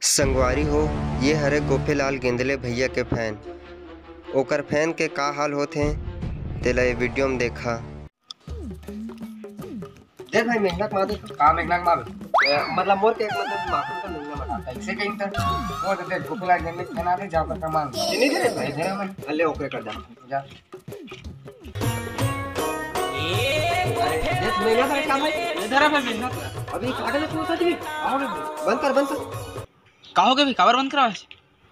संगवारी हो ये हरे गोपेलाल गेंदले भैया के फैन ओकर फैन के का हाल होथे तेला ये वीडियो में देखा। देख भाई मेहनत मार का मेहनत मार मतलब मोर के मतलब माखन का मेहनत मार ऐसे कहीं तो वो देख गोपेलाल गेंदले फैन आते जाओ कर मांग नहीं दे भाई दे मैं अल्ले ओके कर जा देख मेहनत है काम है इधर है मेहनत अभी काटे तो सच आओ बंद कर कहोगे भी कवर बंद कराओ।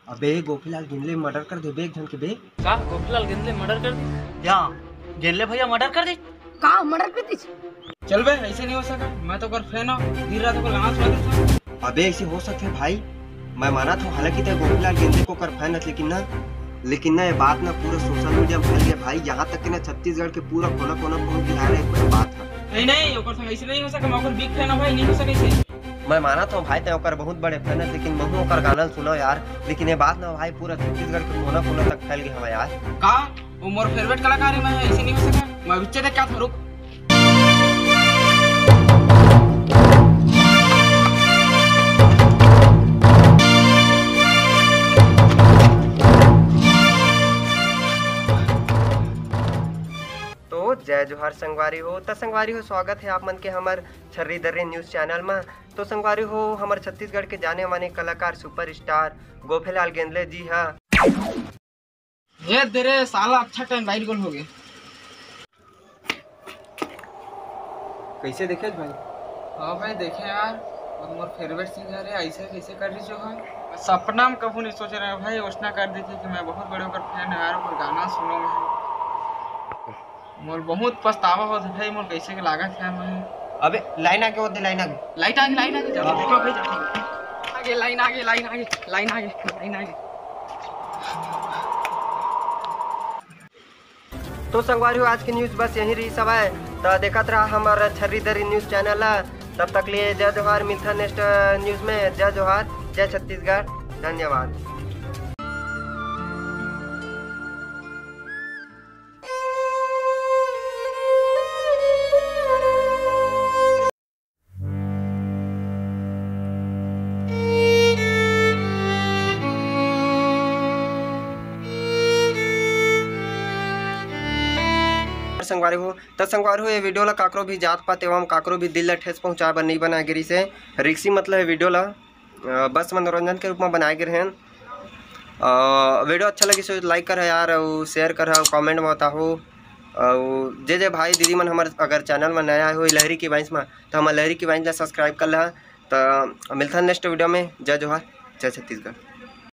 अबे गोपीलाल गेंदले मर्डर कर दे बे ढंग के बे का गोपीलाल गेंदले मर्डर कर दे या गेंदले भैया मर्डर कर दे का मर्डर कर दी। चल बे ऐसे नहीं हो सका मैं तो कर फैन हूं दिन रात को गाना सुना था। अबे ऐसे हो सकते भाई मैं माना था हालांकि ते गोपीलाल गेंदले को कर फैन है लेकिन ना ये बात ना पूरा सोशल मीडिया में फैल गया भाई यहाँ तक कि ना छत्तीसगढ़ के पूरा कोना कोना पहुंच गया है एक बात है। नहीं ओकर संग ऐसे नहीं हो सका मैं ओकर बिग फैन हूं भाई नहीं हो सके ऐसे मैं माना था भाई ते ओकर बहुत बड़े फैन है लेकिन महू ओकर गाना सुनो यार लेकिन ये बात ना भाई पूरा छत्तीसगढ़ के कोना कोना तक फैल गया हवा यार का वो मोर फेवरेट कलाकार है मैं ऐसे नहीं हो सका मैं बिच्चे देख क्या था रुक जय जोहार संगवारी हो त संगवारी हो स्वागत है आप मन के हमार छर्री दर्रे न्यूज़ चैनल में। तो संगवारी हो हमारे छत्तीसगढ़ के जाने माने कलाकार सुपरस्टार गोपेलाल गेंदले जी हाँ ये तेरे साला अच्छा टाइम वाइड गोल हो गए कैसे देखे भाई। हाँ भाई देखे यार और मोर फेवरेट सिंगर है ऐसे कैसे कर रही जो है सपना में कभी नहीं सोच रहे भाई उसना कर दी थी कि मैं बहुत बड़े होकर फैन है यार और गाना सुनो मैं मोर बहुत पछतावा हो भाई मोर कैसे के लागत है मैं अबे लाइन आगे होते लाइन आगे चलो देखो भाई आगे लाइन आगे तो संगवारी हो आज की न्यूज़ बस यही रही सब है तो देखत रहा हमारा छर्री दर्री न्यूज़ चैनल है। तब तक लिए जय जोहार मिलता नेक्स्ट न्यूज़ में। जय जोहार जय छत्तीसगढ़ धन्यवाद। संगवारी हो ये वीडियो ला काकरो भी जात पात एवं काकरो भी दिल ला ठेस पहुँचाए बर नहीं बनाए गिरी से रिक्सी मतलब वीडियो ला बस मनोरंजन के रूप में बनाए गिर हैं। वीडियो अच्छा लगी सो लाइक कर यार और शेयर कर कमेंट में बताओ और जे भाई दीदी मन हमारे अगर चैनल में नया हो लहरी की वाइंस में तो हमारे लहरी की वाइंस ला सब्सक्राइब कर ला। तो मिलता है नेक्स्ट वीडियो में। जय जोहार जय छत्तीसगढ़।